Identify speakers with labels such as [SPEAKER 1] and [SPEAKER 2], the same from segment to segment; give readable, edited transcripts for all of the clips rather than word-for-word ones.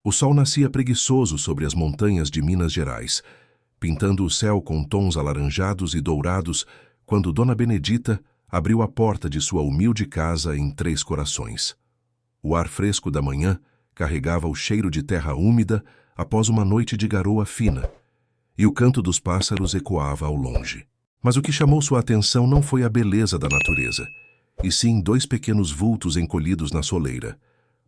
[SPEAKER 1] O sol nascia preguiçoso sobre as montanhas de Minas Gerais, pintando o céu com tons alaranjados e dourados, quando Dona Benedita abriu a porta de sua humilde casa em Três Corações. O ar fresco da manhã carregava o cheiro de terra úmida após uma noite de garoa fina, e o canto dos pássaros ecoava ao longe. Mas o que chamou sua atenção não foi a beleza da natureza, e sim dois pequenos vultos encolhidos na soleira.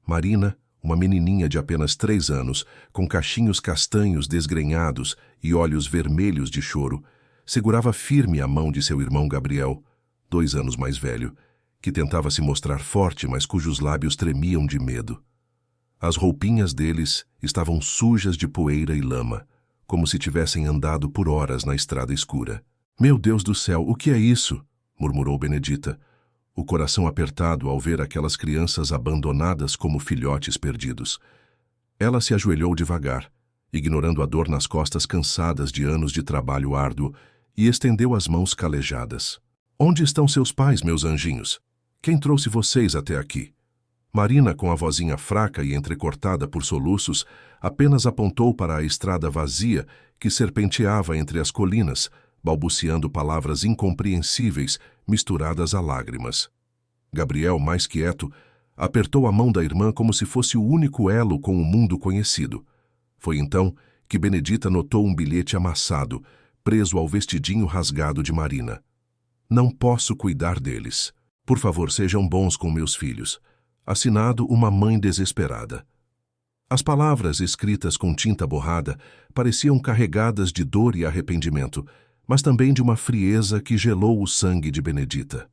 [SPEAKER 1] Marina, uma menininha de apenas 3 anos, com cachinhos castanhos desgrenhados e olhos vermelhos de choro, segurava firme a mão de seu irmão Gabriel, 2 anos mais velho, que tentava se mostrar forte, mas cujos lábios tremiam de medo. As roupinhas deles estavam sujas de poeira e lama, como se tivessem andado por horas na estrada escura. "Meu Deus do céu, o que é isso?" murmurou Benedita, o coração apertado ao ver aquelas crianças abandonadas como filhotes perdidos. Ela se ajoelhou devagar, ignorando a dor nas costas cansadas de anos de trabalho árduo, e estendeu as mãos calejadas. "Onde estão seus pais, meus anjinhos? Quem trouxe vocês até aqui?" Marina, com a vozinha fraca e entrecortada por soluços, apenas apontou para a estrada vazia que serpenteava entre as colinas, balbuciando palavras incompreensíveis misturadas a lágrimas. Gabriel, mais quieto, apertou a mão da irmã como se fosse o único elo com o mundo conhecido. Foi então que Benedita notou um bilhete amassado, preso ao vestidinho rasgado de Marina. "Não posso cuidar deles. Por favor, sejam bons com meus filhos. Assinado uma mãe desesperada." As palavras, escritas com tinta borrada, pareciam carregadas de dor e arrependimento, mas também de uma frieza que gelou o sangue de Benedita.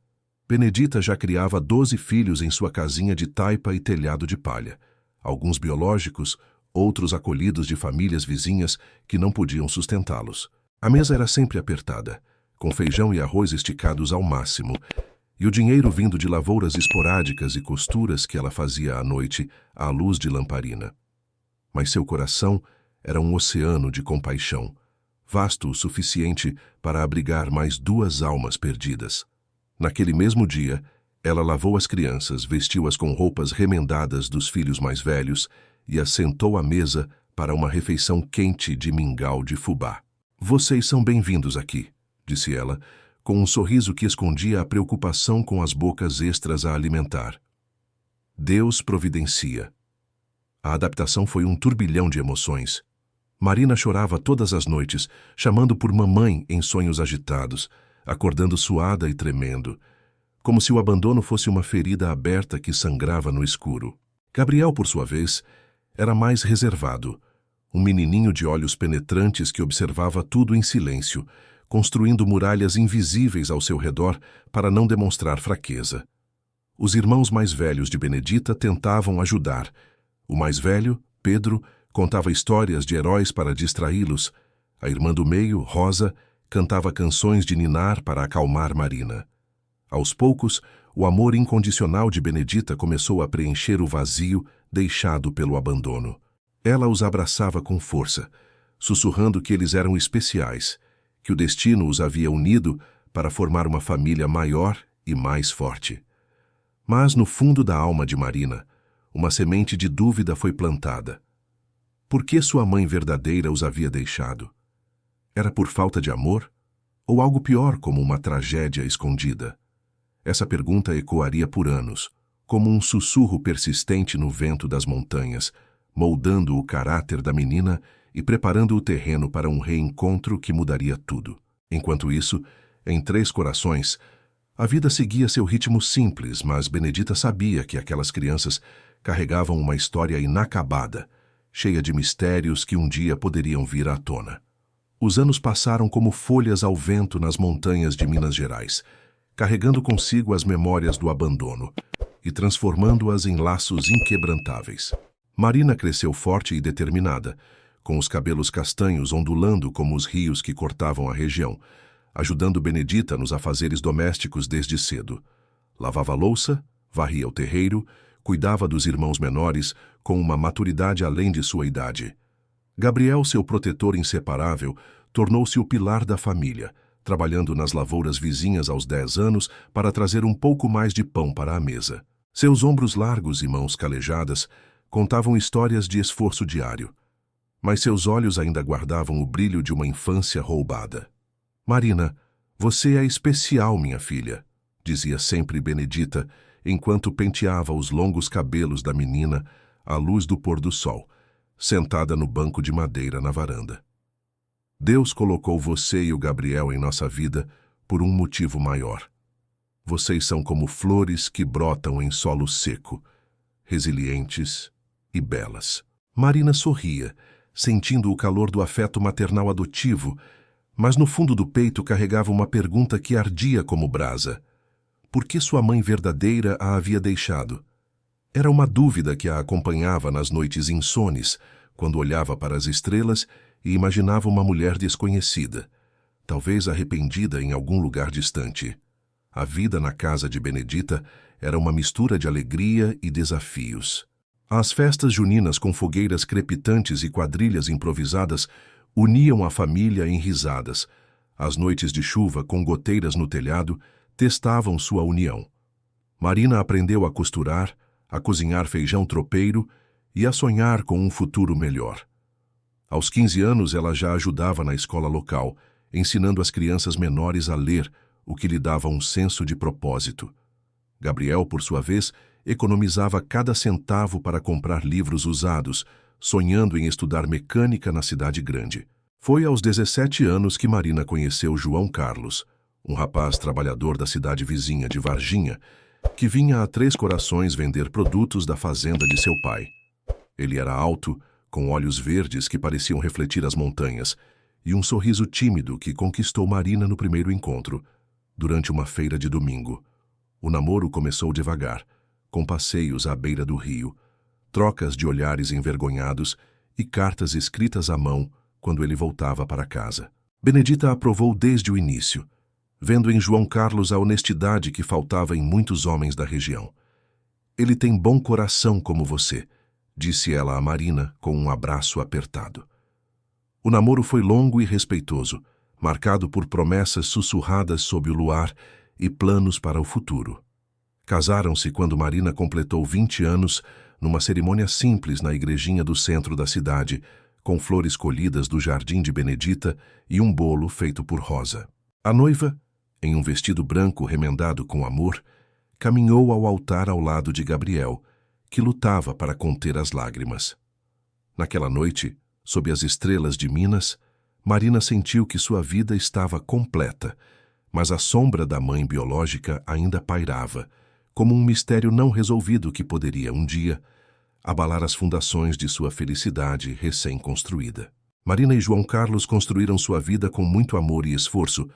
[SPEAKER 1] Benedita já criava 12 filhos em sua casinha de taipa e telhado de palha, alguns biológicos, outros acolhidos de famílias vizinhas que não podiam sustentá-los. A mesa era sempre apertada, com feijão e arroz esticados ao máximo, e o dinheiro vindo de lavouras esporádicas e costuras que ela fazia à noite à luz de lamparina. Mas seu coração era um oceano de compaixão, vasto o suficiente para abrigar mais 2 almas perdidas. Naquele mesmo dia, ela lavou as crianças, vestiu-as com roupas remendadas dos filhos mais velhos e as sentou à mesa para uma refeição quente de mingau de fubá. "Vocês são bem-vindos aqui", disse ela, com um sorriso que escondia a preocupação com as bocas extras a alimentar. Deus providencia. A adaptação foi um turbilhão de emoções. Marina chorava todas as noites, chamando por mamãe em sonhos agitados, acordando suada e tremendo, como se o abandono fosse uma ferida aberta que sangrava no escuro. Gabriel, por sua vez, era mais reservado, um menininho de olhos penetrantes que observava tudo em silêncio, construindo muralhas invisíveis ao seu redor para não demonstrar fraqueza. Os irmãos mais velhos de Benedita tentavam ajudar. O mais velho, Pedro, contava histórias de heróis para distraí-los. A irmã do meio, Rosa, cantava canções de ninar para acalmar Marina. Aos poucos, o amor incondicional de Benedita começou a preencher o vazio deixado pelo abandono. Ela os abraçava com força, sussurrando que eles eram especiais, que o destino os havia unido para formar uma família maior e mais forte. Mas no fundo da alma de Marina, uma semente de dúvida foi plantada. Por que sua mãe verdadeira os havia deixado? Era por falta de amor? Ou algo pior, como uma tragédia escondida? Essa pergunta ecoaria por anos, como um sussurro persistente no vento das montanhas, moldando o caráter da menina e preparando o terreno para um reencontro que mudaria tudo. Enquanto isso, em Três Corações, a vida seguia seu ritmo simples, mas Benedita sabia que aquelas crianças carregavam uma história inacabada, cheia de mistérios que um dia poderiam vir à tona. Os anos passaram como folhas ao vento nas montanhas de Minas Gerais, carregando consigo as memórias do abandono e transformando-as em laços inquebrantáveis. Marina cresceu forte e determinada, com os cabelos castanhos ondulando como os rios que cortavam a região, ajudando Benedita nos afazeres domésticos desde cedo. Lavava a louça, varria o terreiro, cuidava dos irmãos menores com uma maturidade além de sua idade. Gabriel, seu protetor inseparável, tornou-se o pilar da família, trabalhando nas lavouras vizinhas aos 10 anos para trazer um pouco mais de pão para a mesa. Seus ombros largos e mãos calejadas contavam histórias de esforço diário, mas seus olhos ainda guardavam o brilho de uma infância roubada. Marina, você é especial, minha filha, dizia sempre Benedita, enquanto penteava os longos cabelos da menina à luz do pôr do sol, sentada no banco de madeira na varanda. Deus colocou você e o Gabriel em nossa vida por um motivo maior. Vocês são como flores que brotam em solo seco, resilientes e belas. Marina sorria, sentindo o calor do afeto maternal adotivo, mas no fundo do peito carregava uma pergunta que ardia como brasa. Por que sua mãe verdadeira a havia deixado? Era uma dúvida que a acompanhava nas noites insones, quando olhava para as estrelas e imaginava uma mulher desconhecida, talvez arrependida em algum lugar distante. A vida na casa de Benedita era uma mistura de alegria e desafios. As festas juninas com fogueiras crepitantes e quadrilhas improvisadas uniam a família em risadas. As noites de chuva com goteiras no telhado testavam sua união. Marina aprendeu a costurar, a cozinhar feijão tropeiro e a sonhar com um futuro melhor. Aos 15 anos, ela já ajudava na escola local, ensinando as crianças menores a ler, o que lhe dava um senso de propósito. Gabriel, por sua vez, economizava cada centavo para comprar livros usados, sonhando em estudar mecânica na cidade grande. Foi aos 17 anos que Marina conheceu João Carlos, um rapaz trabalhador da cidade vizinha de Varginha, que vinha a Três Corações vender produtos da fazenda de seu pai. Ele era alto, com olhos verdes que pareciam refletir as montanhas, e um sorriso tímido que conquistou Marina no primeiro encontro, durante uma feira de domingo. O namoro começou devagar, com passeios à beira do rio, trocas de olhares envergonhados e cartas escritas à mão quando ele voltava para casa. Benedita aprovou desde o início, vendo em João Carlos a honestidade que faltava em muitos homens da região. Ele tem bom coração como você, disse ela a Marina com um abraço apertado. O namoro foi longo e respeitoso, marcado por promessas sussurradas sob o luar e planos para o futuro. Casaram-se quando Marina completou 20 anos numa cerimônia simples na igrejinha do centro da cidade, com flores colhidas do jardim de Benedita e um bolo feito por Rosa. A noiva, em um vestido branco remendado com amor, caminhou ao altar ao lado de Gabriel, que lutava para conter as lágrimas. Naquela noite, sob as estrelas de Minas, Marina sentiu que sua vida estava completa, mas a sombra da mãe biológica ainda pairava, como um mistério não resolvido que poderia, um dia, abalar as fundações de sua felicidade recém-construída. Marina e João Carlos construíram sua vida com muito amor e esforço,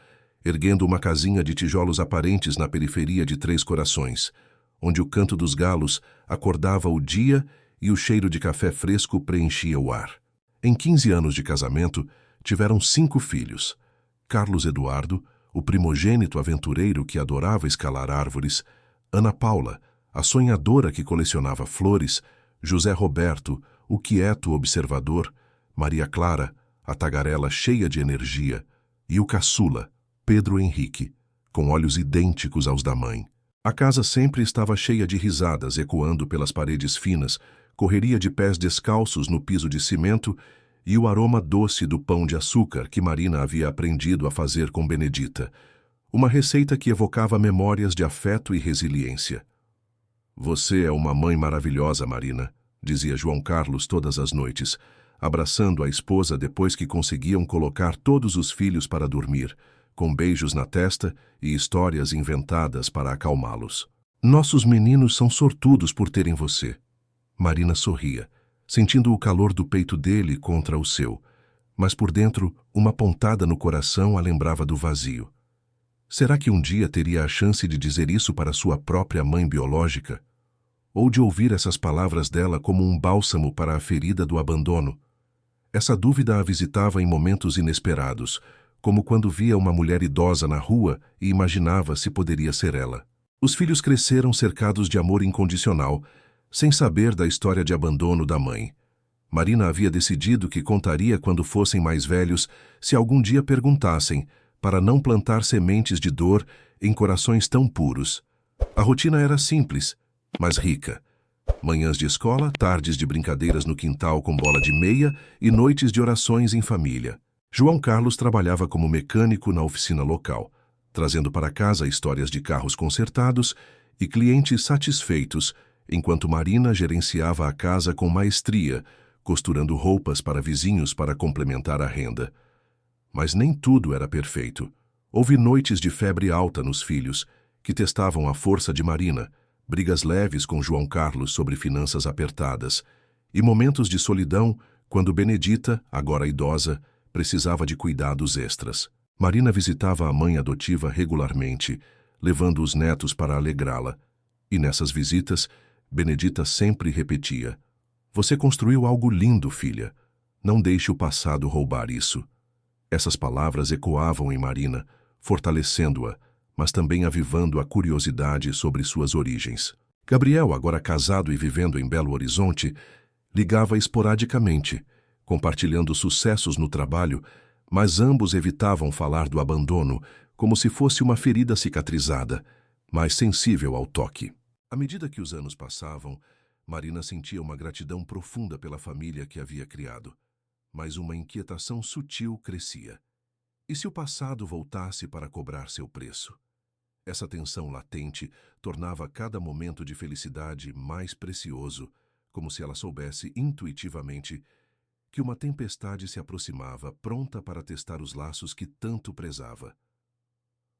[SPEAKER 1] erguendo uma casinha de tijolos aparentes na periferia de Três Corações, onde o canto dos galos acordava o dia e o cheiro de café fresco preenchia o ar. Em 15 anos de casamento, tiveram 5 filhos: Carlos Eduardo, o primogênito aventureiro que adorava escalar árvores; Ana Paula, a sonhadora que colecionava flores; José Roberto, o quieto observador; Maria Clara, a tagarela cheia de energia; e o caçula, Pedro Henrique, com olhos idênticos aos da mãe. A casa sempre estava cheia de risadas ecoando pelas paredes finas, correria de pés descalços no piso de cimento e o aroma doce do pão de açúcar que Marina havia aprendido a fazer com Benedita, uma receita que evocava memórias de afeto e resiliência. Você é uma mãe maravilhosa, Marina, dizia João Carlos todas as noites, abraçando a esposa depois que conseguiam colocar todos os filhos para dormir, com beijos na testa e histórias inventadas para acalmá-los. Nossos meninos são sortudos por terem você. Marina sorria, sentindo o calor do peito dele contra o seu, mas por dentro uma pontada no coração a lembrava do vazio. Será que um dia teria a chance de dizer isso para sua própria mãe biológica? Ou de ouvir essas palavras dela como um bálsamo para a ferida do abandono? Essa dúvida a visitava em momentos inesperados, como quando via uma mulher idosa na rua e imaginava se poderia ser ela. Os filhos cresceram cercados de amor incondicional, sem saber da história de abandono da mãe. Marina havia decidido que contaria quando fossem mais velhos, se algum dia perguntassem, para não plantar sementes de dor em corações tão puros. A rotina era simples, mas rica. Manhãs de escola, tardes de brincadeiras no quintal com bola de meia e noites de orações em família. João Carlos trabalhava como mecânico na oficina local, trazendo para casa histórias de carros consertados e clientes satisfeitos, enquanto Marina gerenciava a casa com maestria, costurando roupas para vizinhos para complementar a renda. Mas nem tudo era perfeito. Houve noites de febre alta nos filhos, que testavam a força de Marina, brigas leves com João Carlos sobre finanças apertadas, e momentos de solidão quando Benedita, agora idosa, precisava de cuidados extras. Marina visitava a mãe adotiva regularmente, levando os netos para alegrá-la. E nessas visitas, Benedita sempre repetia: "Você construiu algo lindo, filha. Não deixe o passado roubar isso." Essas palavras ecoavam em Marina, fortalecendo-a, mas também avivando a curiosidade sobre suas origens. Gabriel, agora casado e vivendo em Belo Horizonte, ligava esporadicamente, compartilhando sucessos no trabalho, mas ambos evitavam falar do abandono como se fosse uma ferida cicatrizada, mas sensível ao toque. À medida que os anos passavam, Marina sentia uma gratidão profunda pela família que havia criado, mas uma inquietação sutil crescia. E se o passado voltasse para cobrar seu preço? Essa tensão latente tornava cada momento de felicidade mais precioso, como se ela soubesse intuitivamente que uma tempestade se aproximava, pronta para testar os laços que tanto prezava.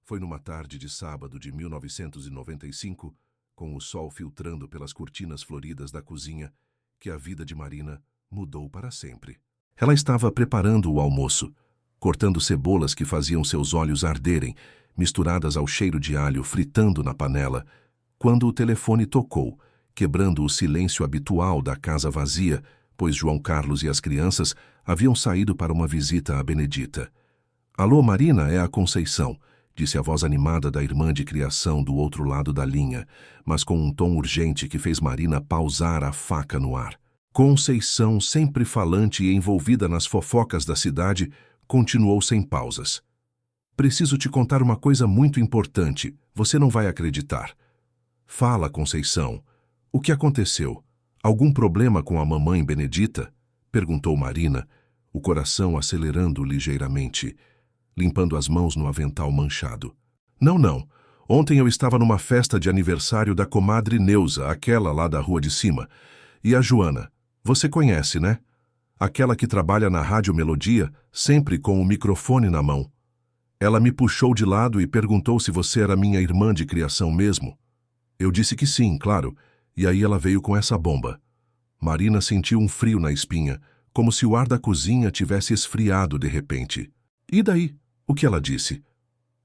[SPEAKER 1] Foi numa tarde de sábado de 1995, com o sol filtrando pelas cortinas floridas da cozinha, que a vida de Marina mudou para sempre. Ela estava preparando o almoço, cortando cebolas que faziam seus olhos arderem, misturadas ao cheiro de alho fritando na panela, quando o telefone tocou, quebrando o silêncio habitual da casa vazia, pois João Carlos e as crianças haviam saído para uma visita à Benedita. "Alô, Marina, é a Conceição", disse a voz animada da irmã de criação do outro lado da linha, mas com um tom urgente que fez Marina pausar a faca no ar. Conceição, sempre falante e envolvida nas fofocas da cidade, continuou sem pausas. "Preciso te contar uma coisa muito importante. Você não vai acreditar." "Fala, Conceição. O que aconteceu? Algum problema com a mamãe Benedita?" perguntou Marina, o coração acelerando ligeiramente, limpando as mãos no avental manchado. Não. Ontem eu estava numa festa de aniversário da comadre Neuza, aquela lá da rua de cima. E a Joana, você conhece, né? Aquela que trabalha na Rádio Melodia, sempre com o microfone na mão. Ela me puxou de lado e perguntou se você era minha irmã de criação mesmo. Eu disse que sim, claro, e aí ela veio com essa bomba. Marina sentiu um frio na espinha, como se o ar da cozinha tivesse esfriado de repente. E daí? O que ela disse?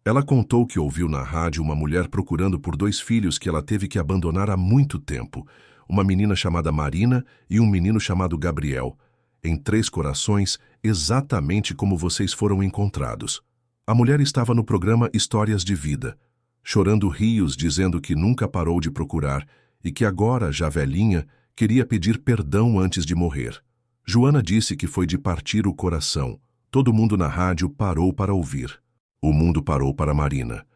[SPEAKER 1] Ela contou que ouviu na rádio uma mulher procurando por 2 filhos que ela teve que abandonar há muito tempo, uma menina chamada Marina e um menino chamado Gabriel, em Três Corações, exatamente como vocês foram encontrados. A mulher estava no programa Histórias de Vida, chorando rios dizendo que nunca parou de procurar e que agora, já velhinha, queria pedir perdão antes de morrer. Joana disse que foi de partir o coração. Todo mundo na rádio parou para ouvir. O mundo parou para Marina.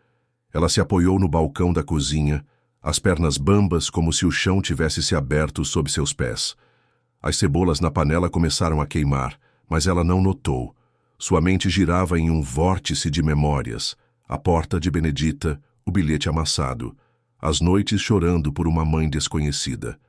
[SPEAKER 1] Ela se apoiou no balcão da cozinha, as pernas bambas como se o chão tivesse se aberto sob seus pés. As cebolas na panela começaram a queimar, mas ela não notou. Sua mente girava em um vórtice de memórias. A porta de Benedita, o bilhete amassado, as noites chorando por uma mãe desconhecida.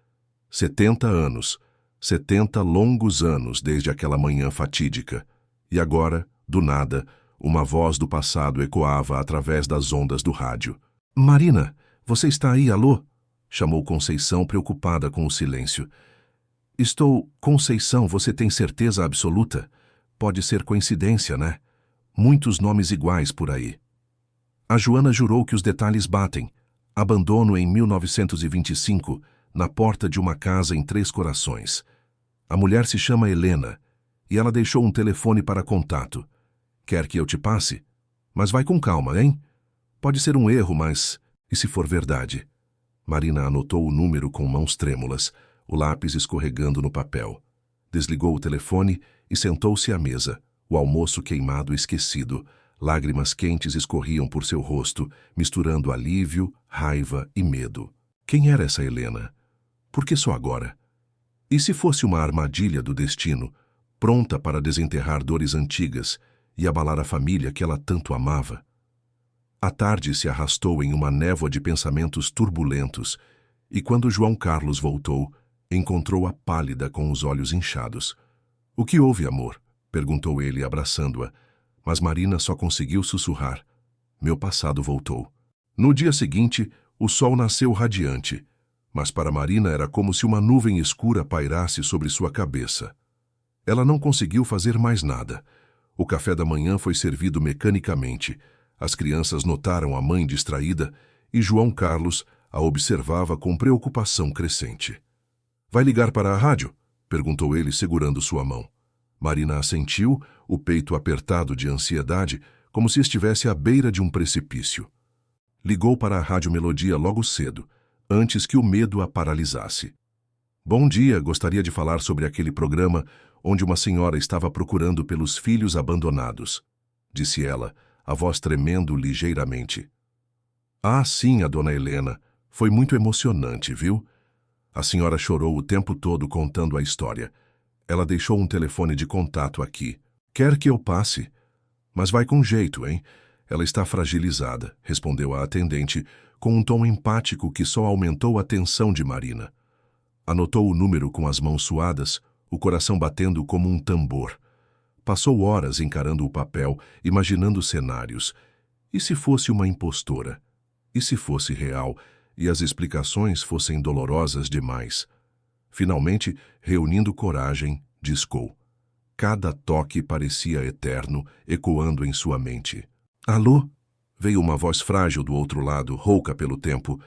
[SPEAKER 1] 70 anos, 70 longos anos desde aquela manhã fatídica. E agora, do nada, uma voz do passado ecoava através das ondas do rádio. "Marina, você está aí, alô?" chamou Conceição, preocupada com o silêncio. "Estou... Conceição, você tem certeza absoluta? Pode ser coincidência, né? Muitos nomes iguais por aí." A Joana jurou que os detalhes batem. Abandono em 1925, na porta de uma casa em Três Corações. A mulher se chama Helena, e ela deixou um telefone para contato. "Quer que eu te passe? Mas vai com calma, hein? Pode ser um erro, mas... E se for verdade?" Marina anotou o número com mãos trêmulas, o lápis escorregando no papel. Desligou o telefone e sentou-se à mesa, o almoço queimado e esquecido. Lágrimas quentes escorriam por seu rosto, misturando alívio, raiva e medo. Quem era essa Helena? Por que só agora? E se fosse uma armadilha do destino, pronta para desenterrar dores antigas e abalar a família que ela tanto amava? A tarde se arrastou em uma névoa de pensamentos turbulentos, e quando João Carlos voltou, encontrou-a pálida com os olhos inchados. — O que houve, amor? Perguntou ele, abraçando-a, mas Marina só conseguiu sussurrar. — Meu passado voltou. No dia seguinte, o sol nasceu radiante, mas para Marina era como se uma nuvem escura pairasse sobre sua cabeça. Ela não conseguiu fazer mais nada. O café da manhã foi servido mecanicamente. As crianças notaram a mãe distraída e João Carlos a observava com preocupação crescente. — Vai ligar para a rádio? Perguntou ele, segurando sua mão. Marina assentiu, o peito apertado de ansiedade, como se estivesse à beira de um precipício. Ligou para a Rádio Melodia logo cedo, antes que o medo a paralisasse. — Bom dia, gostaria de falar sobre aquele programa onde uma senhora estava procurando pelos filhos abandonados, disse ela, a voz tremendo ligeiramente. — Ah, sim, a dona Helena. Foi muito emocionante, viu? A senhora chorou o tempo todo contando a história. Ela deixou um telefone de contato aqui. Quer que eu passe? Mas vai com jeito, hein? Ela está fragilizada, respondeu a atendente, com um tom empático que só aumentou a tensão de Marina. Anotou o número com as mãos suadas, o coração batendo como um tambor. Passou horas encarando o papel, imaginando cenários. E se fosse uma impostora? E se fosse real, e as explicações fossem dolorosas demais? Finalmente, reunindo coragem, discou. Cada toque parecia eterno, ecoando em sua mente. — Alô? Veio uma voz frágil do outro lado, rouca pelo tempo,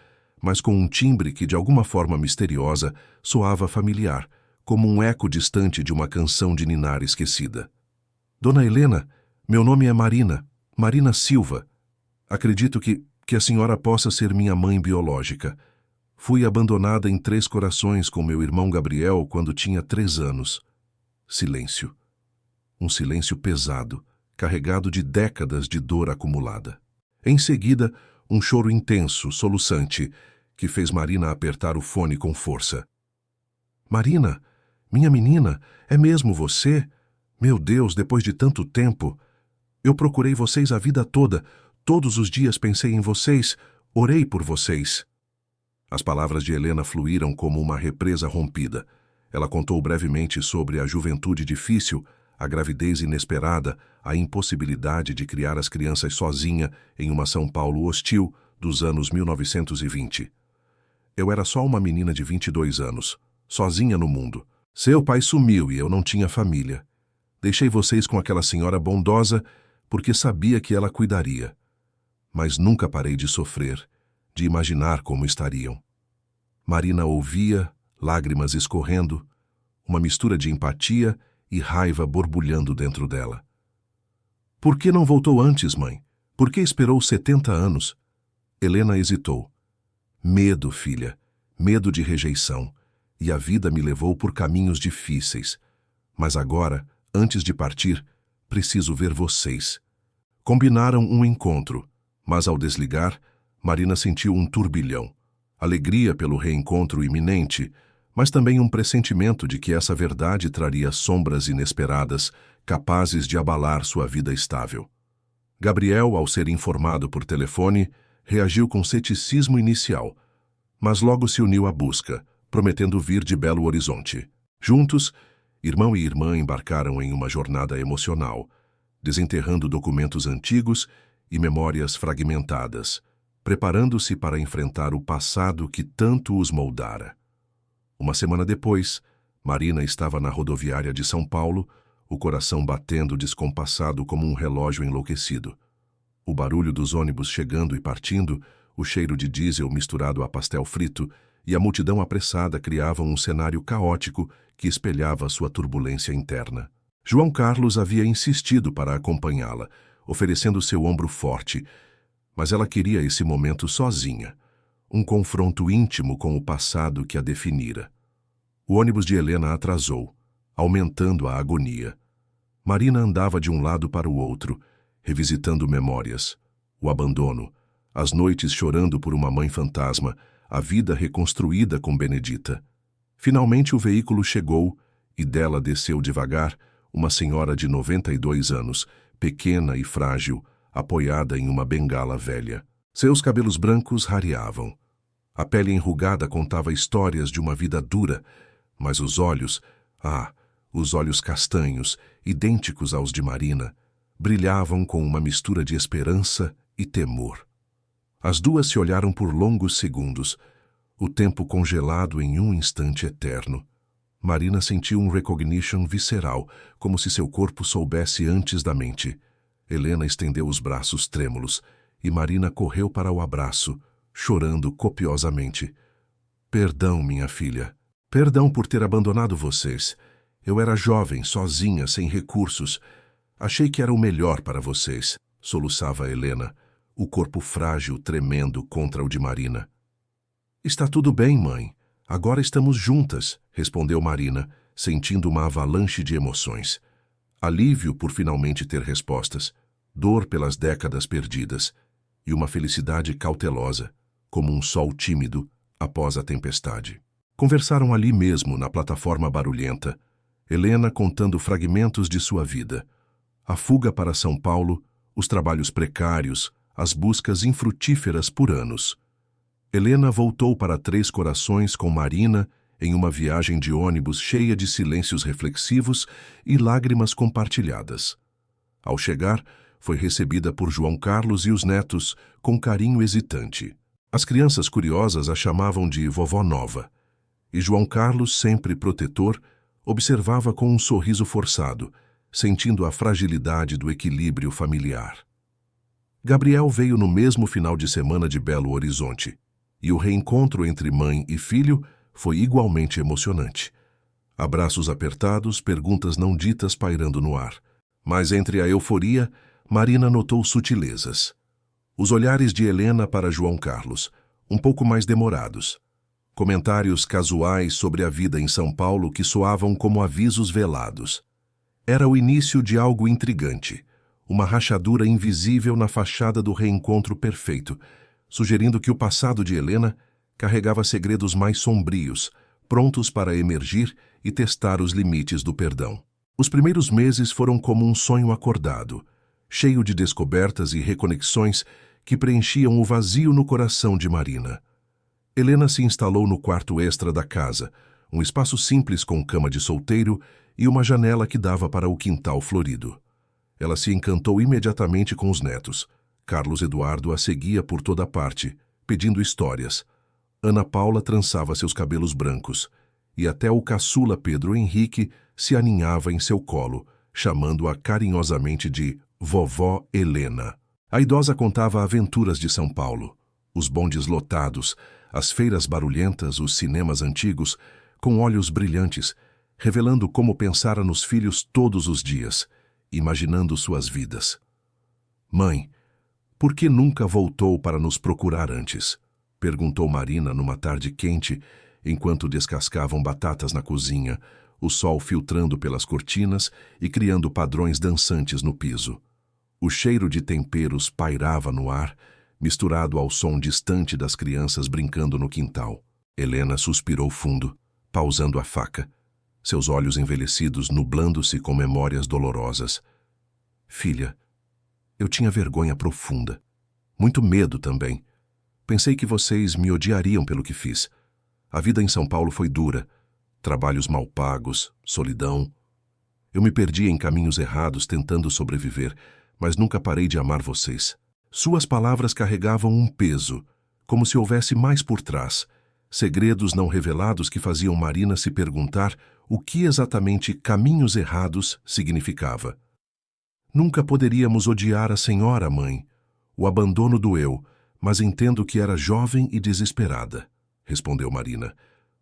[SPEAKER 1] mas com um timbre que, de alguma forma misteriosa, soava familiar, como um eco distante de uma canção de ninar esquecida. — Dona Helena, meu nome é Marina, Marina Silva. Acredito que a senhora possa ser minha mãe biológica. Fui abandonada em Três Corações com meu irmão Gabriel quando tinha 3 anos. Silêncio. Um silêncio pesado, carregado de décadas de dor acumulada. Em seguida, um choro intenso, soluçante, que fez Marina apertar o fone com força. — Marina, minha menina, é mesmo você? Meu Deus, depois de tanto tempo. Eu procurei vocês a vida toda. Todos os dias pensei em vocês, orei por vocês. As palavras de Helena fluíram como uma represa rompida. Ela contou brevemente sobre a juventude difícil, a gravidez inesperada, a impossibilidade de criar as crianças sozinha em uma São Paulo hostil dos anos 1920. Eu era só uma menina de 22 anos, sozinha no mundo. Seu pai sumiu e eu não tinha família. Deixei vocês com aquela senhora bondosa porque sabia que ela cuidaria. Mas nunca parei de sofrer, de imaginar como estariam. Marina ouvia, lágrimas escorrendo, uma mistura de empatia e raiva borbulhando dentro dela. — Por que não voltou antes, mãe? Por que esperou 70 anos? Helena hesitou. — Medo, filha, medo de rejeição, e a vida me levou por caminhos difíceis. Mas agora, antes de partir, preciso ver vocês. Combinaram um encontro, mas ao desligar, Marina sentiu um turbilhão. Alegria pelo reencontro iminente, mas também um pressentimento de que essa verdade traria sombras inesperadas, capazes de abalar sua vida estável. Gabriel, ao ser informado por telefone, reagiu com ceticismo inicial, mas logo se uniu à busca, prometendo vir de Belo Horizonte. Juntos, irmão e irmã embarcaram em uma jornada emocional, desenterrando documentos antigos e memórias fragmentadas, preparando-se para enfrentar o passado que tanto os moldara. Uma semana depois, Marina estava na rodoviária de São Paulo, o coração batendo descompassado como um relógio enlouquecido. O barulho dos ônibus chegando e partindo, o cheiro de diesel misturado a pastel frito e a multidão apressada criavam um cenário caótico que espelhava sua turbulência interna. João Carlos havia insistido para acompanhá-la, oferecendo seu ombro forte, mas ela queria esse momento sozinha, um confronto íntimo com o passado que a definira. O ônibus de Helena atrasou, aumentando a agonia. Marina andava de um lado para o outro, revisitando memórias, o abandono, as noites chorando por uma mãe fantasma, a vida reconstruída com Benedita. Finalmente o veículo chegou e dela desceu devagar uma senhora de 92 anos, pequena e frágil, apoiada em uma bengala velha. Seus cabelos brancos rareavam. A pele enrugada contava histórias de uma vida dura, mas os olhos, os olhos castanhos, idênticos aos de Marina, brilhavam com uma mistura de esperança e temor. As duas se olharam por longos segundos, o tempo congelado em um instante eterno. Marina sentiu um recognition visceral, como se seu corpo soubesse antes da mente. Helena estendeu os braços trêmulos, e Marina correu para o abraço, chorando copiosamente. Perdão, minha filha. Perdão por ter abandonado vocês. Eu era jovem, sozinha, sem recursos. Achei que era o melhor para vocês, soluçava Helena, o corpo frágil tremendo contra o de Marina. Está tudo bem, mãe. Agora estamos juntas, respondeu Marina, sentindo uma avalanche de emoções. Alívio por finalmente ter respostas, dor pelas décadas perdidas e uma felicidade cautelosa, como um sol tímido após a tempestade. Conversaram ali mesmo, na plataforma barulhenta, Helena contando fragmentos de sua vida. A fuga para São Paulo, os trabalhos precários, as buscas infrutíferas por anos. Helena voltou para Três Corações com Marina em uma viagem de ônibus cheia de silêncios reflexivos e lágrimas compartilhadas. Ao chegar, foi recebida por João Carlos e os netos com carinho hesitante. As crianças curiosas a chamavam de Vovó Nova, e João Carlos, sempre protetor, observava com um sorriso forçado, sentindo a fragilidade do equilíbrio familiar. Gabriel veio no mesmo final de semana de Belo Horizonte, e o reencontro entre mãe e filho foi igualmente emocionante. Abraços apertados, perguntas não ditas pairando no ar. Mas entre a euforia, Marina notou sutilezas. Os olhares de Helena para João Carlos, um pouco mais demorados. Comentários casuais sobre a vida em São Paulo que soavam como avisos velados. Era o início de algo intrigante, uma rachadura invisível na fachada do reencontro perfeito, sugerindo que o passado de Helena carregava segredos mais sombrios, prontos para emergir e testar os limites do perdão. Os primeiros meses foram como um sonho acordado, cheio de descobertas e reconexões que preenchiam o vazio no coração de Marina. Helena se instalou no quarto extra da casa, um espaço simples com cama de solteiro e uma janela que dava para o quintal florido. Ela se encantou imediatamente com os netos. Carlos Eduardo a seguia por toda parte, pedindo histórias. Ana Paula trançava seus cabelos brancos, e até o caçula Pedro Henrique se aninhava em seu colo, chamando-a carinhosamente de Vovó Helena. A idosa contava aventuras de São Paulo, os bondes lotados, as feiras barulhentas, os cinemas antigos, com olhos brilhantes, revelando como pensara nos filhos todos os dias, imaginando suas vidas. Mãe, por que nunca voltou para nos procurar antes? Perguntou Marina numa tarde quente, enquanto descascavam batatas na cozinha, o sol filtrando pelas cortinas e criando padrões dançantes no piso. O cheiro de temperos pairava no ar, misturado ao som distante das crianças brincando no quintal. Helena suspirou fundo, pausando a faca, seus olhos envelhecidos nublando-se com memórias dolorosas. Filha, eu tinha vergonha profunda. Muito medo também. Pensei que vocês me odiariam pelo que fiz. A vida em São Paulo foi dura. Trabalhos mal pagos, solidão. Eu me perdi em caminhos errados tentando sobreviver, mas nunca parei de amar vocês. Suas palavras carregavam um peso, como se houvesse mais por trás, segredos não revelados que faziam Marina se perguntar o que exatamente caminhos errados significava. Nunca poderíamos odiar a senhora, mãe. O abandono doeu, mas entendo que era jovem e desesperada, respondeu Marina,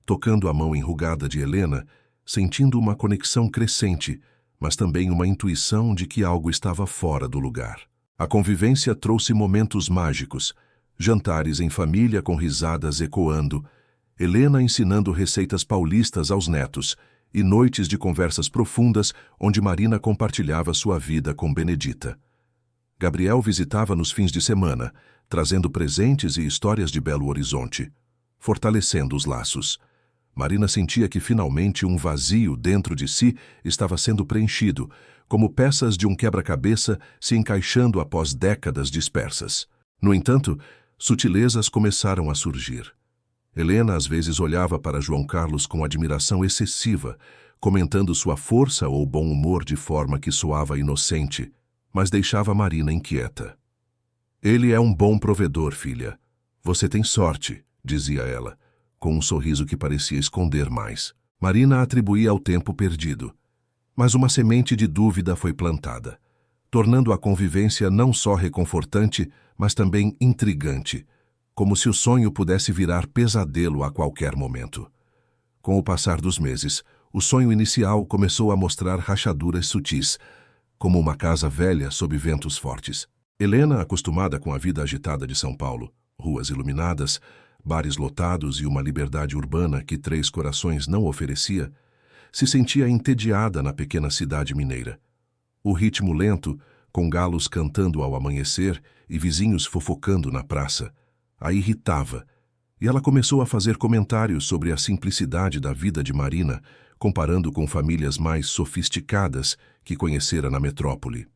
[SPEAKER 1] tocando a mão enrugada de Helena, sentindo uma conexão crescente, mas também uma intuição de que algo estava fora do lugar. A convivência trouxe momentos mágicos, jantares em família com risadas ecoando, Helena ensinando receitas paulistas aos netos e noites de conversas profundas onde Marina compartilhava sua vida com Benedita. Gabriel visitava nos fins de semana, trazendo presentes e histórias de Belo Horizonte, fortalecendo os laços. Marina sentia que finalmente um vazio dentro de si estava sendo preenchido, como peças de um quebra-cabeça se encaixando após décadas dispersas. No entanto, sutilezas começaram a surgir. Helena às vezes olhava para João Carlos com admiração excessiva, comentando sua força ou bom humor de forma que soava inocente, mas deixava Marina inquieta. Ele é um bom provedor, filha. Você tem sorte, dizia ela, com um sorriso que parecia esconder mais. Marina atribuía ao tempo perdido. Mas uma semente de dúvida foi plantada, tornando a convivência não só reconfortante, mas também intrigante, como se o sonho pudesse virar pesadelo a qualquer momento. Com o passar dos meses, o sonho inicial começou a mostrar rachaduras sutis, como uma casa velha sob ventos fortes. Helena, acostumada com a vida agitada de São Paulo, ruas iluminadas, bares lotados e uma liberdade urbana que Três Corações não oferecia, se sentia entediada na pequena cidade mineira. O ritmo lento, com galos cantando ao amanhecer e vizinhos fofocando na praça, a irritava, e ela começou a fazer comentários sobre a simplicidade da vida de Marina, comparando com famílias mais sofisticadas que conhecera na metrópole.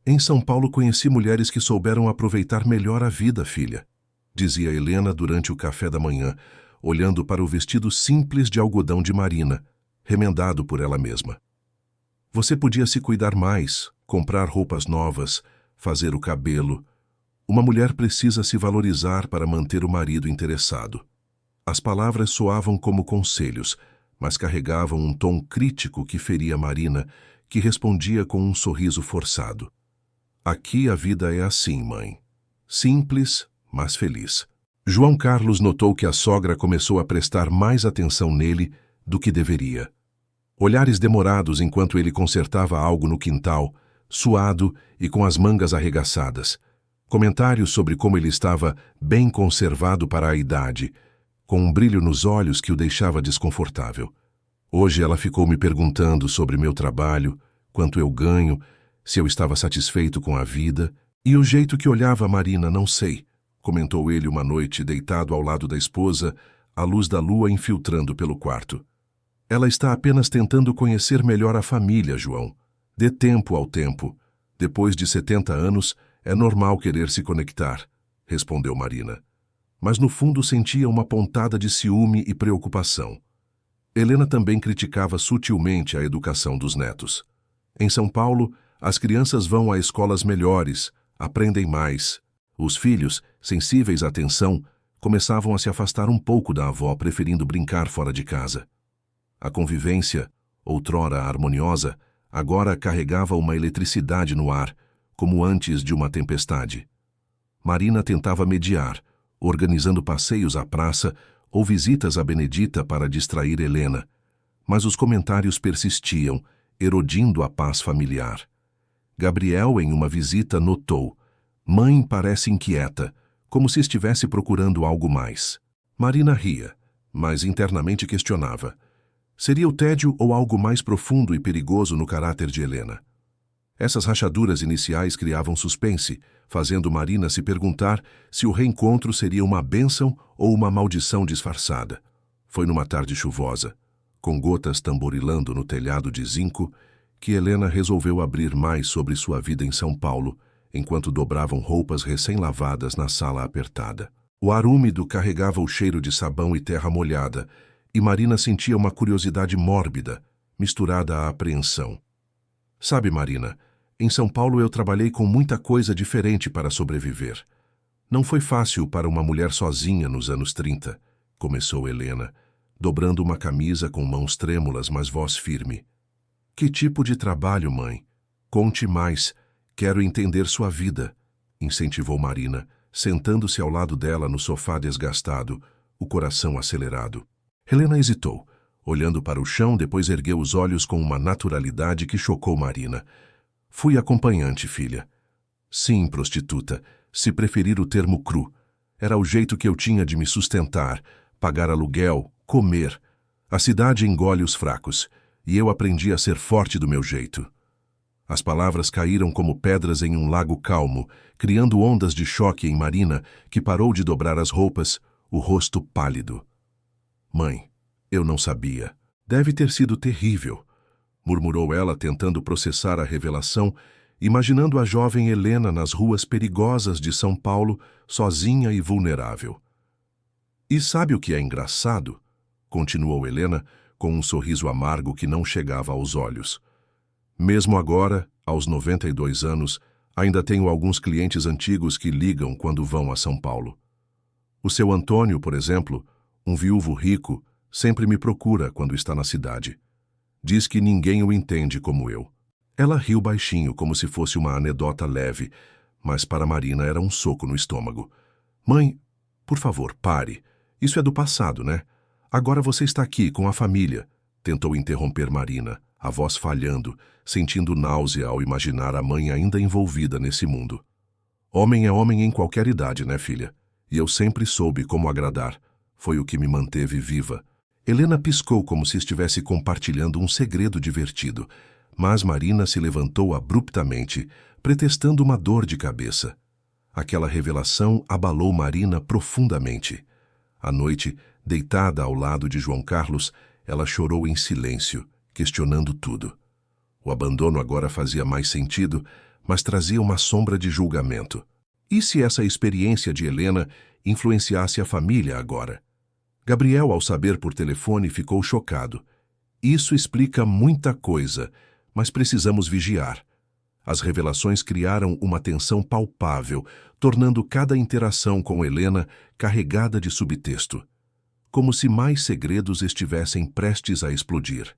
[SPEAKER 1] Em São Paulo conheci mulheres que souberam aproveitar melhor a vida, filha, dizia Helena durante o café da manhã, olhando para o vestido simples de algodão de Marina, remendado por ela mesma. Você podia se cuidar mais, comprar roupas novas, fazer o cabelo. Uma mulher precisa se valorizar para manter o marido interessado. As palavras soavam como conselhos, mas carregavam um tom crítico que feria Marina, que respondia com um sorriso forçado. Aqui a vida é assim, mãe. Simples, mas feliz. João Carlos notou que a sogra começou a prestar mais atenção nele do que deveria. Olhares demorados enquanto ele consertava algo no quintal, suado e com as mangas arregaçadas. Comentários sobre como ele estava bem conservado para a idade, com um brilho nos olhos que o deixava desconfortável. Hoje ela ficou me perguntando sobre meu trabalho, quanto eu ganho, se eu estava satisfeito com a vida, e o jeito que olhava a Marina, não sei, comentou ele uma noite deitado ao lado da esposa, a luz da lua infiltrando pelo quarto. Ela está apenas tentando conhecer melhor a família, João. Dê tempo ao tempo. Depois de 70 anos, é normal querer se conectar, respondeu Marina. Mas no fundo sentia uma pontada de ciúme e preocupação. Helena também criticava sutilmente a educação dos netos. Em São Paulo, as crianças vão a escolas melhores, aprendem mais. Os filhos, sensíveis à atenção, começavam a se afastar um pouco da avó, preferindo brincar fora de casa. A convivência, outrora harmoniosa, agora carregava uma eletricidade no ar, como antes de uma tempestade. Marina tentava mediar, organizando passeios à praça ou visitas a Benedita para distrair Helena, mas os comentários persistiam, erodindo a paz familiar. Gabriel, em uma visita, notou: mãe parece inquieta, como se estivesse procurando algo mais. Marina ria, mas internamente questionava. Seria o tédio ou algo mais profundo e perigoso no caráter de Helena? Essas rachaduras iniciais criavam suspense, fazendo Marina se perguntar se o reencontro seria uma bênção ou uma maldição disfarçada. Foi numa tarde chuvosa, com gotas tamborilando no telhado de zinco, que Helena resolveu abrir mais sobre sua vida em São Paulo, enquanto dobravam roupas recém-lavadas na sala apertada. O ar úmido carregava o cheiro de sabão e terra molhada, e Marina sentia uma curiosidade mórbida, misturada à apreensão. Sabe, Marina, em São Paulo eu trabalhei com muita coisa diferente para sobreviver. Não foi fácil para uma mulher sozinha nos anos 30, começou Helena, dobrando uma camisa com mãos trêmulas, mas voz firme. Que tipo de trabalho, mãe? Conte mais, quero entender sua vida, incentivou Marina, sentando-se ao lado dela no sofá desgastado, o coração acelerado. Helena hesitou, olhando para o chão, depois ergueu os olhos com uma naturalidade que chocou Marina. Fui acompanhante, filha. Sim, prostituta, se preferir o termo cru. Era o jeito que eu tinha de me sustentar, pagar aluguel, comer. A cidade engole os fracos, e eu aprendi a ser forte do meu jeito. As palavras caíram como pedras em um lago calmo, criando ondas de choque em Marina, que parou de dobrar as roupas, o rosto pálido. Mãe, Eu não sabia. Deve ter sido terrível, murmurou ela, tentando processar a revelação, imaginando a jovem Helena nas ruas perigosas de São Paulo, sozinha e vulnerável. E sabe o que é engraçado? Continuou Helena, com um sorriso amargo que não chegava aos olhos. Mesmo agora, aos 92 anos, ainda tenho alguns clientes antigos que ligam quando vão a São Paulo. O seu Antônio, por exemplo, um viúvo rico, sempre me procura quando está na cidade. Diz que ninguém o entende como eu. Ela riu baixinho, como se fosse uma anedota leve, mas para Marina era um soco no estômago. Mãe, por favor, pare. Isso é do passado, né? Agora você está aqui com a família, tentou interromper Marina, a voz falhando, sentindo náusea ao imaginar a mãe ainda envolvida nesse mundo. Homem é homem em qualquer idade, né, filha? E eu sempre soube como agradar. Foi o que me manteve viva. Helena piscou como se estivesse compartilhando um segredo divertido, mas Marina se levantou abruptamente, pretextando uma dor de cabeça. Aquela revelação abalou Marina profundamente. À noite, deitada ao lado de João Carlos, ela chorou em silêncio, questionando tudo. O abandono agora fazia mais sentido, mas trazia uma sombra de julgamento. E se essa experiência de Helena influenciasse a família agora? Gabriel, ao saber por telefone, ficou chocado. Isso explica muita coisa, mas precisamos vigiar. As revelações criaram uma tensão palpável, tornando cada interação com Helena carregada de subtexto, como se mais segredos estivessem prestes a explodir.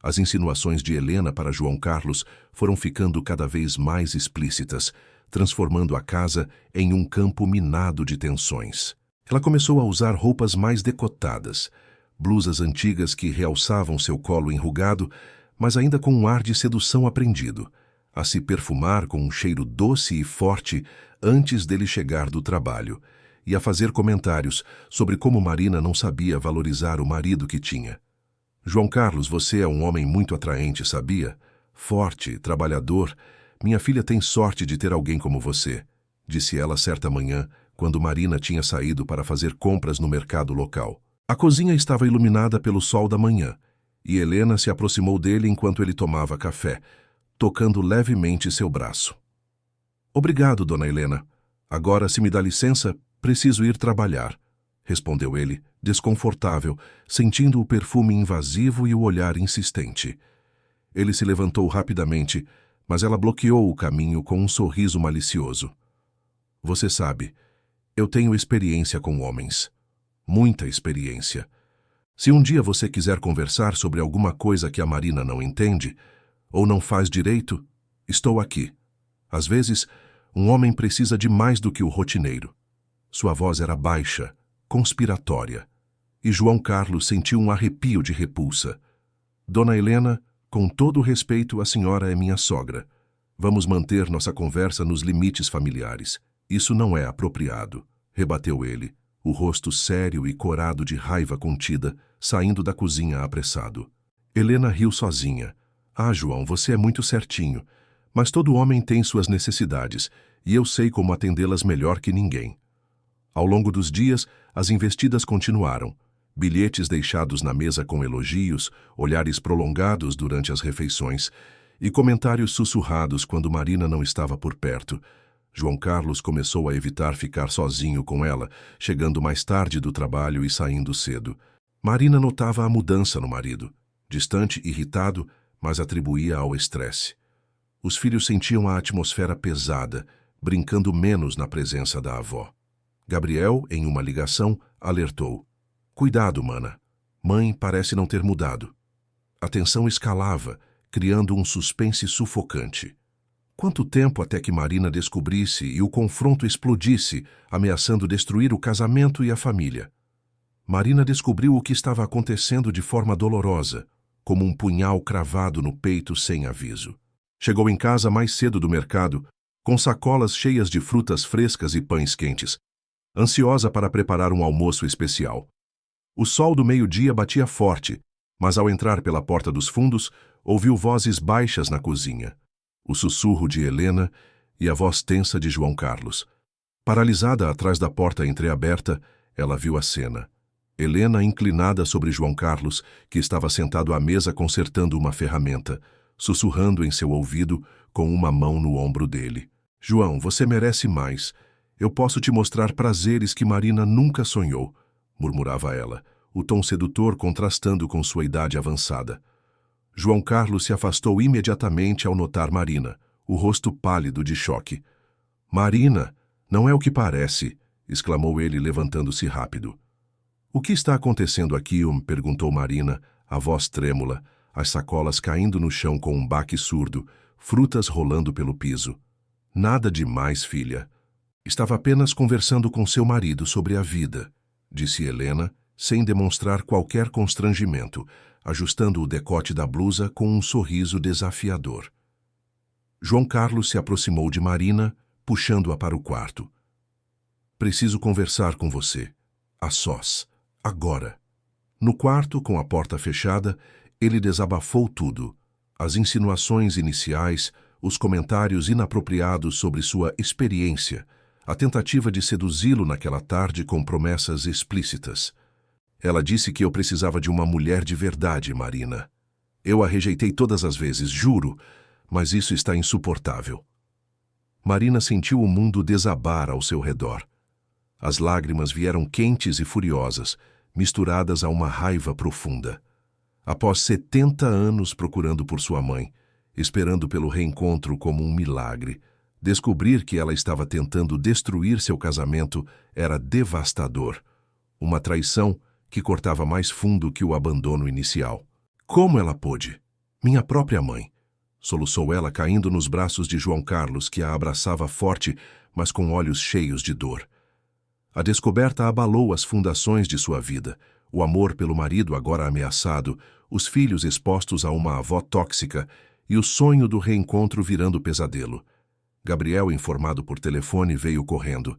[SPEAKER 1] As insinuações de Helena para João Carlos foram ficando cada vez mais explícitas, transformando a casa em um campo minado de tensões. Ela começou a usar roupas mais decotadas, blusas antigas que realçavam seu colo enrugado, mas ainda com um ar de sedução aprendido, a se perfumar com um cheiro doce e forte antes dele chegar do trabalho, e a fazer comentários sobre como Marina não sabia valorizar o marido que tinha. João Carlos, você é um homem muito atraente, sabia? Forte, trabalhador. Minha filha tem sorte de ter alguém como você, disse ela certa manhã, quando Marina tinha saído para fazer compras no mercado local. A cozinha estava iluminada pelo sol da manhã, e Helena se aproximou dele enquanto ele tomava café, tocando levemente seu braço. Obrigado, dona Helena. Agora, se me dá licença, preciso ir trabalhar, respondeu ele, desconfortável, sentindo o perfume invasivo e o olhar insistente. Ele se levantou rapidamente, mas ela bloqueou o caminho com um sorriso malicioso. Você sabe, eu tenho experiência com homens. Muita experiência. Se um dia você quiser conversar sobre alguma coisa que a Marina não entende, ou não faz direito, estou aqui. Às vezes, um homem precisa de mais do que o rotineiro. Sua voz era baixa, conspiratória, e João Carlos sentiu um arrepio de repulsa. Dona Helena, com todo o respeito, a senhora é minha sogra. Vamos manter nossa conversa nos limites familiares. Isso não é apropriado, rebateu ele, o rosto sério e corado de raiva contida, saindo da cozinha apressado. Helena riu sozinha. Ah, João, você é muito certinho, mas todo homem tem suas necessidades, e eu sei como atendê-las melhor que ninguém. Ao longo dos dias, as investidas continuaram. Bilhetes deixados na mesa com elogios, olhares prolongados durante as refeições e comentários sussurrados quando Marina não estava por perto. João Carlos começou a evitar ficar sozinho com ela, chegando mais tarde do trabalho e saindo cedo. Marina notava a mudança no marido, distante, irritado, mas atribuía ao estresse. Os filhos sentiam a atmosfera pesada, brincando menos na presença da avó. Gabriel, em uma ligação, alertou. Cuidado, mana. Mãe parece não ter mudado. A tensão escalava, criando um suspense sufocante. Quanto tempo até que Marina descobrisse e o confronto explodisse, ameaçando destruir o casamento e a família? Marina descobriu o que estava acontecendo de forma dolorosa, como um punhal cravado no peito sem aviso. Chegou em casa mais cedo do mercado, com sacolas cheias de frutas frescas e pães quentes, ansiosa para preparar um almoço especial. O sol do meio-dia batia forte, mas ao entrar pela porta dos fundos, ouviu vozes baixas na cozinha, o sussurro de Helena e a voz tensa de João Carlos. Paralisada atrás da porta entreaberta, ela viu a cena. Helena, inclinada sobre João Carlos, que estava sentado à mesa consertando uma ferramenta, sussurrando em seu ouvido com uma mão no ombro dele. João, você merece mais. Eu posso te mostrar prazeres que Marina nunca sonhou, murmurava ela, o tom sedutor contrastando com sua idade avançada. João Carlos se afastou imediatamente ao notar Marina, o rosto pálido de choque. Marina, não é o que parece, exclamou ele, levantando-se rápido. O que está acontecendo aqui? Perguntou Marina, a voz trêmula, as sacolas caindo no chão com um baque surdo, frutas rolando pelo piso. Nada demais, filha. Estava apenas conversando com seu marido sobre a vida, disse Helena, sem demonstrar qualquer constrangimento, ajustando o decote da blusa com um sorriso desafiador. João Carlos se aproximou de Marina, puxando-a para o quarto. Preciso conversar com você. A sós. Agora. No quarto, com a porta fechada, ele desabafou tudo. As insinuações iniciais, os comentários inapropriados sobre sua experiência, a tentativa de seduzi-lo naquela tarde com promessas explícitas. Ela disse que eu precisava de uma mulher de verdade, Marina. Eu a rejeitei todas as vezes, juro, mas isso está insuportável. Marina sentiu o mundo desabar ao seu redor. As lágrimas vieram quentes e furiosas, misturadas a uma raiva profunda. Após 70 anos procurando por sua mãe, esperando pelo reencontro como um milagre, descobrir que ela estava tentando destruir seu casamento era devastador. Uma traição que cortava mais fundo que o abandono inicial. Como ela pôde? Minha própria mãe. Soluçou ela, caindo nos braços de João Carlos, que a abraçava forte, mas com olhos cheios de dor. A descoberta abalou as fundações de sua vida, o amor pelo marido agora ameaçado, os filhos expostos a uma avó tóxica e o sonho do reencontro virando pesadelo. Gabriel, informado por telefone, veio correndo.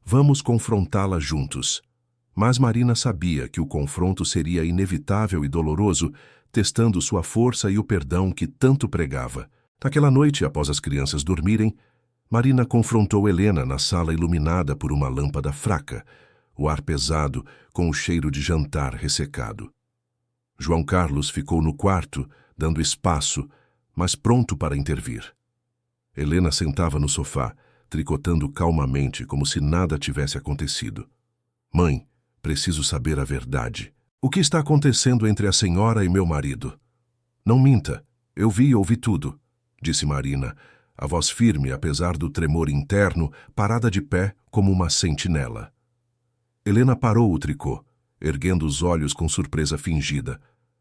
[SPEAKER 1] Vamos confrontá-la juntos. Mas Marina sabia que o confronto seria inevitável e doloroso, testando sua força e o perdão que tanto pregava. Naquela noite, após as crianças dormirem, Marina confrontou Helena na sala iluminada por uma lâmpada fraca, o ar pesado com o cheiro de jantar ressecado. João Carlos ficou no quarto, dando espaço, mas pronto para intervir. Helena sentava no sofá, tricotando calmamente como se nada tivesse acontecido. Mãe, preciso saber a verdade. O que está acontecendo entre a senhora e meu marido? Não minta, eu vi e ouvi tudo, disse Marina, a voz firme apesar do tremor interno, parada de pé como uma sentinela. Helena parou o tricô, erguendo os olhos com surpresa fingida,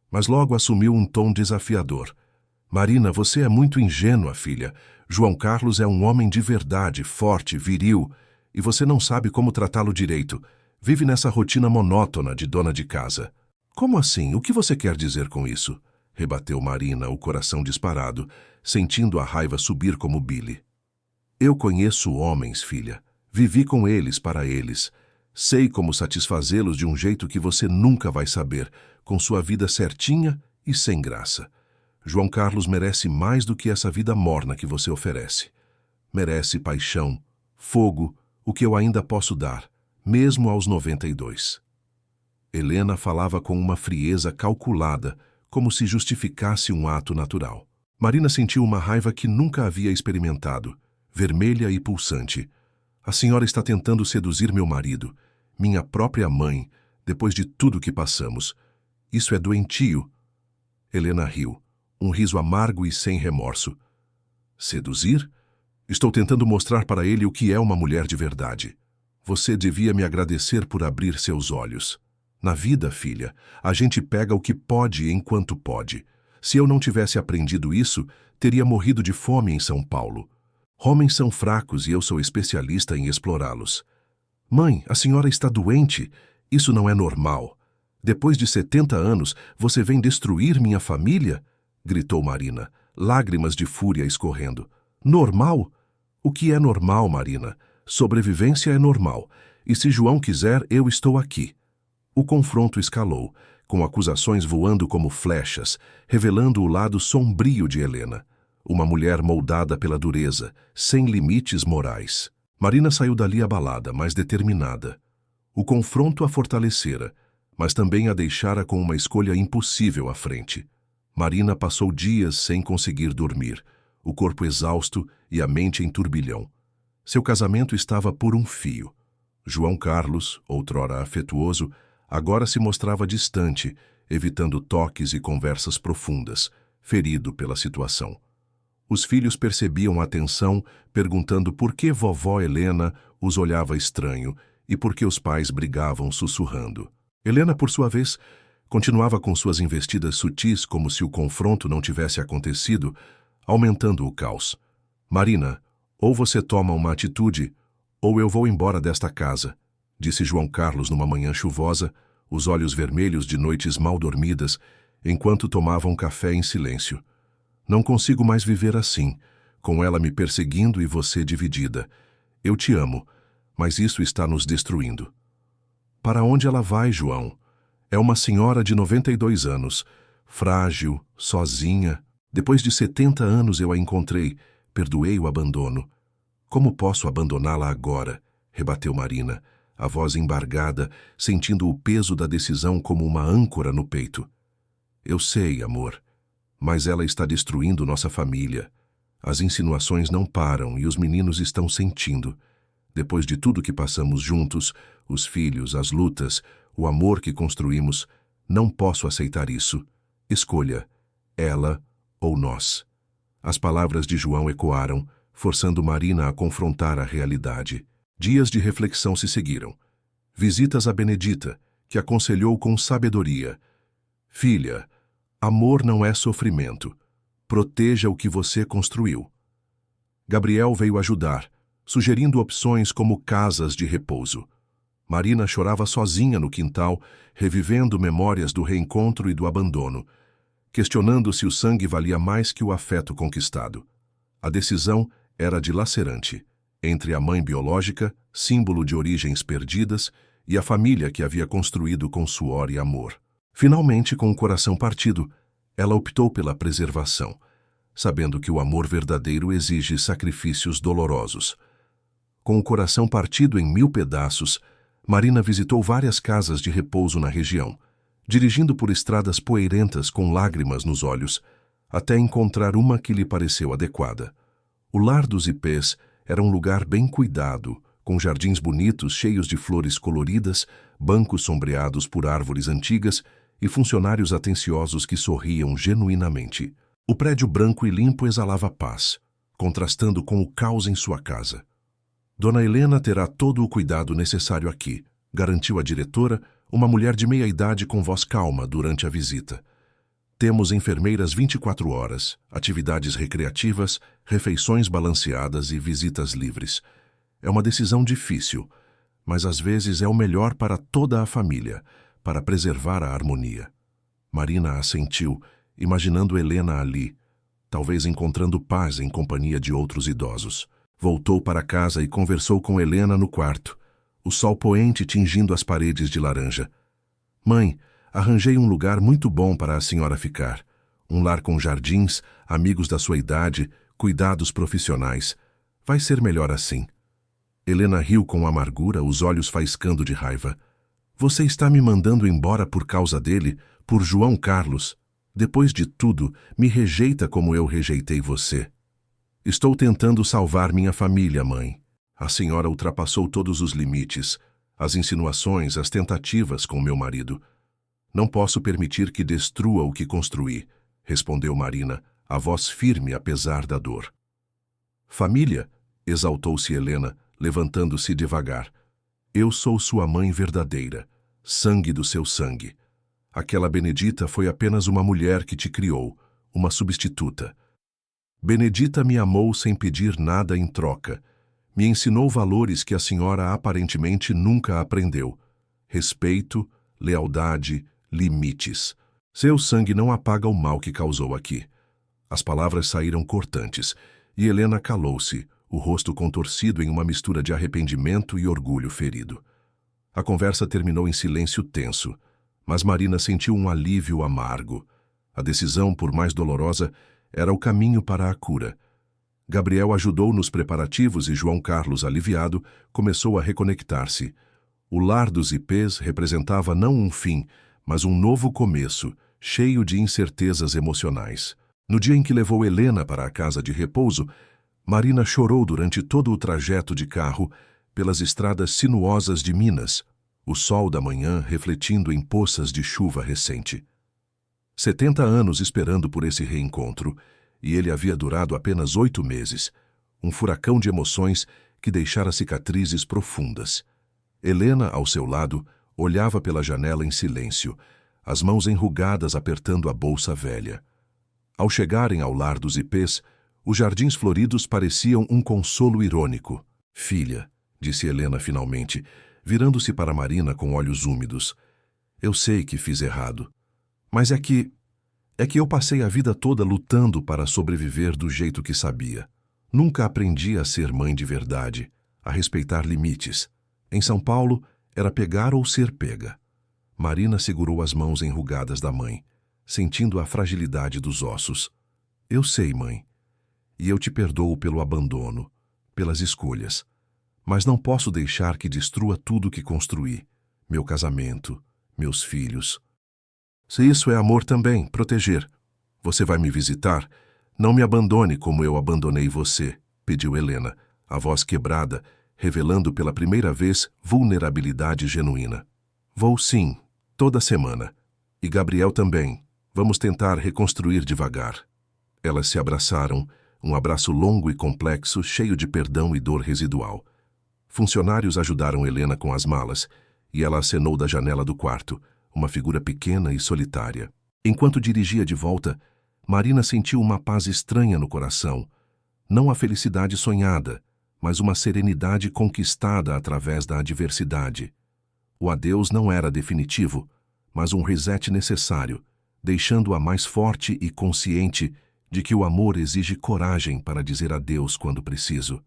[SPEAKER 1] mas logo assumiu um tom desafiador. Marina, você é muito ingênua, filha. João Carlos é um homem de verdade, forte, viril, e você não sabe como tratá-lo direito. Vive nessa rotina monótona de dona de casa. Como assim? O que você quer dizer com isso? Rebateu Marina, o coração disparado, sentindo a raiva subir como bile. Eu conheço homens, filha. Vivi com eles para eles. Sei como satisfazê-los de um jeito que você nunca vai saber, com sua vida certinha e sem graça. João Carlos merece mais do que essa vida morna que você oferece. Merece paixão, fogo, o que eu ainda posso dar, mesmo aos 92. Helena falava com uma frieza calculada, como se justificasse um ato natural. Marina sentiu uma raiva que nunca havia experimentado, vermelha e pulsante. A senhora está tentando seduzir meu marido, minha própria mãe, depois de tudo que passamos. Isso é doentio. Helena riu, um riso amargo e sem remorso. Seduzir? Estou tentando mostrar para ele o que é uma mulher de verdade. Você devia me agradecer por abrir seus olhos. Na vida, filha, a gente pega o que pode enquanto pode. Se eu não tivesse aprendido isso, teria morrido de fome em São Paulo. Homens são fracos e eu sou especialista em explorá-los. Mãe, a senhora está doente. Isso não é normal. Depois de 70 anos, você vem destruir minha família? Gritou Marina, lágrimas de fúria escorrendo. Normal? O que é normal, Marina? Sobrevivência é normal. E se João quiser, eu estou aqui. O confronto escalou, com acusações voando como flechas, revelando o lado sombrio de Helena. Uma mulher moldada pela dureza, sem limites morais. Marina saiu dali abalada, mas determinada. O confronto a fortalecera, mas também a deixara com uma escolha impossível à frente. Marina passou dias sem conseguir dormir, o corpo exausto e a mente em turbilhão. Seu casamento estava por um fio. João Carlos, outrora afetuoso, agora se mostrava distante, evitando toques e conversas profundas, ferido pela situação. Os filhos percebiam a tensão, perguntando por que vovó Helena os olhava estranho e por que os pais brigavam sussurrando. Helena, por sua vez, continuava com suas investidas sutis como se o confronto não tivesse acontecido, aumentando o caos. Marina, ou você toma uma atitude, ou eu vou embora desta casa, disse João Carlos numa manhã chuvosa, os olhos vermelhos de noites mal dormidas, enquanto tomavam café em silêncio. Não consigo mais viver assim, com ela me perseguindo e você dividida. Eu te amo, mas isso está nos destruindo. Para onde ela vai, João? É uma senhora de 92 anos, frágil, sozinha. Depois de 70 anos eu a encontrei, perdoei o abandono. Como posso abandoná-la agora? Rebateu Marina, a voz embargada, sentindo o peso da decisão como uma âncora no peito. Eu sei, amor, mas ela está destruindo nossa família. As insinuações não param e os meninos estão sentindo. Depois de tudo que passamos juntos, os filhos, as lutas, o amor que construímos, não posso aceitar isso. Escolha, ela ou nós. As palavras de João ecoaram, forçando Marina a confrontar a realidade. Dias de reflexão se seguiram. Visitas a Benedita, que aconselhou com sabedoria. Filha, amor não é sofrimento. Proteja o que você construiu. Gabriel veio ajudar, sugerindo opções como casas de repouso. Marina chorava sozinha no quintal, revivendo memórias do reencontro e do abandono, questionando se o sangue valia mais que o afeto conquistado. A decisão era dilacerante, entre a mãe biológica, símbolo de origens perdidas, e a família que havia construído com suor e amor. Finalmente, com o coração partido, ela optou pela preservação, sabendo que o amor verdadeiro exige sacrifícios dolorosos. Com o coração partido em 1000 pedaços, Marina visitou várias casas de repouso na região, dirigindo por estradas poeirentas com lágrimas nos olhos, até encontrar uma que lhe pareceu adequada. O Lar dos Ipês era um lugar bem cuidado, com jardins bonitos cheios de flores coloridas, bancos sombreados por árvores antigas e funcionários atenciosos que sorriam genuinamente. O prédio branco e limpo exalava paz, contrastando com o caos em sua casa. Dona Helena terá todo o cuidado necessário aqui, garantiu a diretora, uma mulher de meia idade com voz calma durante a visita. Temos enfermeiras 24 horas, atividades recreativas, refeições balanceadas e visitas livres. É uma decisão difícil, mas às vezes é o melhor para toda a família, para preservar a harmonia. Marina assentiu, imaginando Helena ali, talvez encontrando paz em companhia de outros idosos. Voltou para casa e conversou com Helena no quarto, o sol poente tingindo as paredes de laranja. Mãe, arranjei um lugar muito bom para a senhora ficar. Um lar com jardins, amigos da sua idade, cuidados profissionais. Vai ser melhor assim. Helena riu com amargura, os olhos faiscando de raiva. Você está me mandando embora por causa dele, por João Carlos. Depois de tudo, me rejeita como eu rejeitei você. Estou tentando salvar minha família, mãe. A senhora ultrapassou todos os limites, as insinuações, as tentativas com meu marido. Não posso permitir que destrua o que construí, respondeu Marina, a voz firme apesar da dor. Família, exaltou-se Helena, levantando-se devagar. Eu sou sua mãe verdadeira, sangue do seu sangue. Aquela Benedita foi apenas uma mulher que te criou, uma substituta. Benedita me amou sem pedir nada em troca. Me ensinou valores que a senhora aparentemente nunca aprendeu. Respeito, lealdade, limites. Seu sangue não apaga o mal que causou aqui. As palavras saíram cortantes, e Helena calou-se, o rosto contorcido em uma mistura de arrependimento e orgulho ferido. A conversa terminou em silêncio tenso, mas Marina sentiu um alívio amargo. A decisão, por mais dolorosa, era o caminho para a cura. Gabriel ajudou nos preparativos e João Carlos, aliviado, começou a reconectar-se. O lar dos ipês representava não um fim, mas um novo começo, cheio de incertezas emocionais. No dia em que levou Helena para a casa de repouso, Marina chorou durante todo o trajeto de carro pelas estradas sinuosas de Minas, o sol da manhã refletindo em poças de chuva recente. 70 anos esperando por esse reencontro, e ele havia durado apenas 8 meses, um furacão de emoções que deixara cicatrizes profundas. Helena, ao seu lado, olhava pela janela em silêncio, as mãos enrugadas apertando a bolsa velha. Ao chegarem ao lar dos ipês, os jardins floridos pareciam um consolo irônico. "Filha", disse Helena finalmente, virando-se para Marina com olhos úmidos, "eu sei que fiz errado. Mas é que eu passei a vida toda lutando para sobreviver do jeito que sabia. Nunca aprendi a ser mãe de verdade, a respeitar limites. Em São Paulo, era pegar ou ser pega." Marina segurou as mãos enrugadas da mãe, sentindo a fragilidade dos ossos. "Eu sei, mãe. E eu te perdoo pelo abandono, pelas escolhas. Mas não posso deixar que destrua tudo que construí. Meu casamento, meus filhos. Se isso é amor também, proteger. Você vai me visitar? Não me abandone como eu abandonei você", pediu Helena, a voz quebrada, revelando pela primeira vez vulnerabilidade genuína. "Vou sim, toda semana. E Gabriel também. Vamos tentar reconstruir devagar." Elas se abraçaram, um abraço longo e complexo, cheio de perdão e dor residual. Funcionários ajudaram Helena com as malas, e ela acenou da janela do quarto, uma figura pequena e solitária. Enquanto dirigia de volta, Marina sentiu uma paz estranha no coração. Não a felicidade sonhada, mas uma serenidade conquistada através da adversidade. O adeus não era definitivo, mas um reset necessário, deixando-a mais forte e consciente de que o amor exige coragem para dizer adeus quando preciso.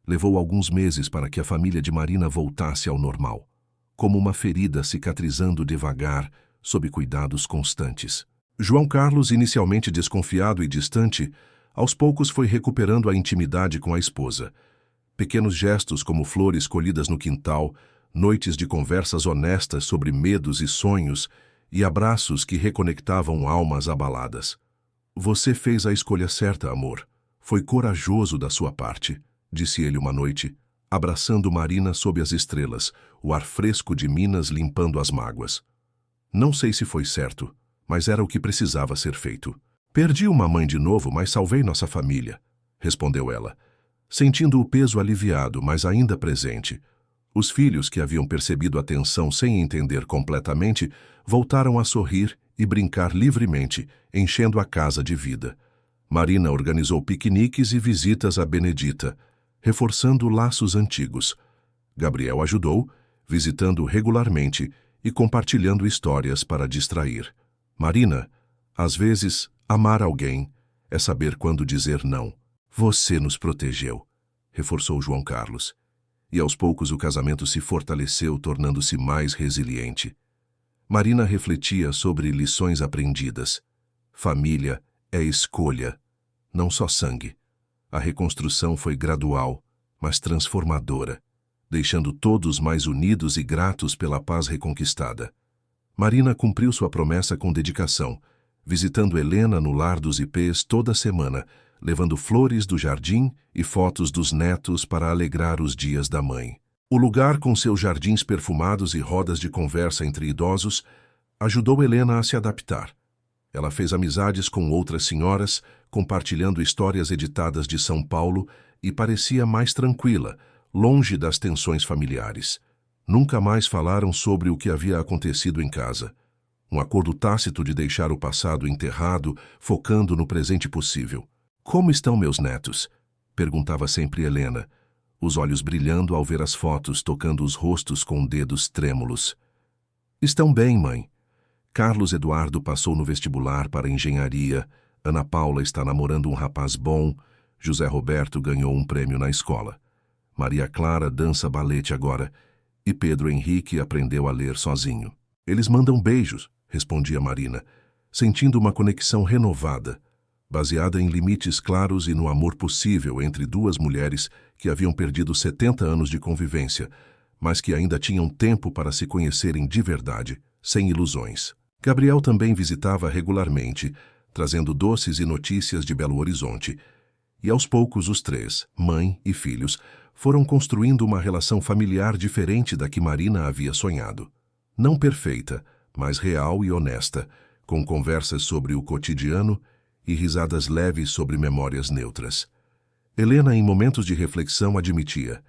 [SPEAKER 1] Levou alguns meses para que a família de Marina voltasse ao normal, como uma ferida cicatrizando devagar, sob cuidados constantes. João Carlos, inicialmente desconfiado e distante, aos poucos foi recuperando a intimidade com a esposa. Pequenos gestos como flores colhidas no quintal, noites de conversas honestas sobre medos e sonhos, e abraços que reconectavam almas abaladas. "Você fez a escolha certa, amor. Foi corajoso da sua parte", disse ele uma noite, abraçando Marina sob as estrelas, o ar fresco de Minas limpando as mágoas. "Não sei se foi certo, mas era o que precisava ser feito. Perdi uma mãe de novo, mas salvei nossa família", respondeu ela, sentindo o peso aliviado, mas ainda presente. Os filhos, que haviam percebido a tensão sem entender completamente, voltaram a sorrir e brincar livremente, enchendo a casa de vida. Marina organizou piqueniques e visitas a Benedita, reforçando laços antigos. Gabriel ajudou, visitando regularmente e compartilhando histórias para distrair. Marina, às vezes, amar alguém é saber quando dizer não. "Você nos protegeu", reforçou João Carlos. E aos poucos o casamento se fortaleceu, tornando-se mais resiliente. Marina refletia sobre lições aprendidas. Família é escolha, não só sangue. A reconstrução foi gradual, mas transformadora, deixando todos mais unidos e gratos pela paz reconquistada. Marina cumpriu sua promessa com dedicação, visitando Helena no lar dos ipês toda semana, levando flores do jardim e fotos dos netos para alegrar os dias da mãe. O lugar, com seus jardins perfumados e rodas de conversa entre idosos, ajudou Helena a se adaptar. Ela fez amizades com outras senhoras, compartilhando histórias editadas de São Paulo, e parecia mais tranquila, longe das tensões familiares. Nunca mais falaram sobre o que havia acontecido em casa. Um acordo tácito de deixar o passado enterrado, focando no presente possível. "Como estão meus netos?", perguntava sempre Helena, os olhos brilhando ao ver as fotos, tocando os rostos com dedos trêmulos. "Estão bem, mãe. Carlos Eduardo passou no vestibular para engenharia, Ana Paula está namorando um rapaz bom, José Roberto ganhou um prêmio na escola. Maria Clara dança balete agora, e Pedro Henrique aprendeu a ler sozinho. Eles mandam beijos", respondia Marina, sentindo uma conexão renovada, baseada em limites claros e no amor possível entre duas mulheres que haviam perdido 70 anos de convivência, mas que ainda tinham tempo para se conhecerem de verdade, sem ilusões. Gabriel também visitava regularmente, trazendo doces e notícias de Belo Horizonte. E aos poucos os três, mãe e filhos, foram construindo uma relação familiar diferente da que Marina havia sonhado. Não perfeita, mas real e honesta, com conversas sobre o cotidiano e risadas leves sobre memórias neutras. Helena, em momentos de reflexão, admitia: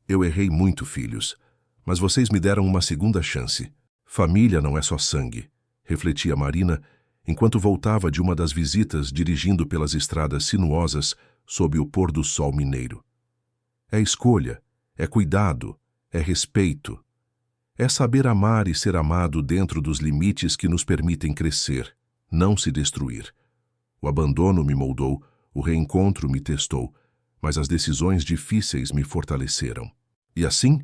[SPEAKER 1] "Eu errei muito, filhos, mas vocês me deram uma segunda chance. Família não é só sangue", refletia Marina, enquanto voltava de uma das visitas dirigindo pelas estradas sinuosas sob o pôr do sol mineiro. É escolha, é cuidado, é respeito. É saber amar e ser amado dentro dos limites que nos permitem crescer, não se destruir. O abandono me moldou, o reencontro me testou, mas as decisões difíceis me fortaleceram. E assim,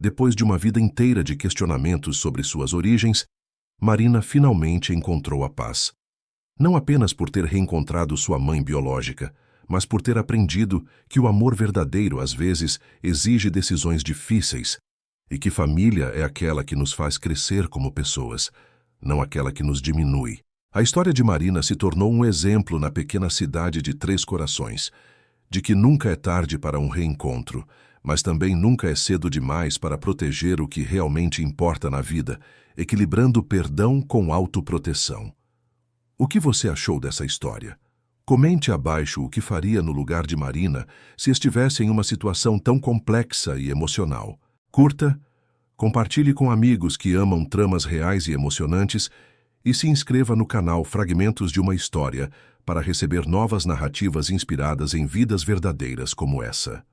[SPEAKER 1] depois de uma vida inteira de questionamentos sobre suas origens, Marina finalmente encontrou a paz. Não apenas por ter reencontrado sua mãe biológica, mas por ter aprendido que o amor verdadeiro, às vezes, exige decisões difíceis e que família é aquela que nos faz crescer como pessoas, não aquela que nos diminui. A história de Marina se tornou um exemplo na pequena cidade de Três Corações, de que nunca é tarde para um reencontro, mas também nunca é cedo demais para proteger o que realmente importa na vida, equilibrando perdão com autoproteção. O que você achou dessa história? Comente abaixo o que faria no lugar de Marina se estivesse em uma situação tão complexa e emocional. Curta, compartilhe com amigos que amam tramas reais e emocionantes e se inscreva no canal Fragmentos de uma História para receber novas narrativas inspiradas em vidas verdadeiras como essa.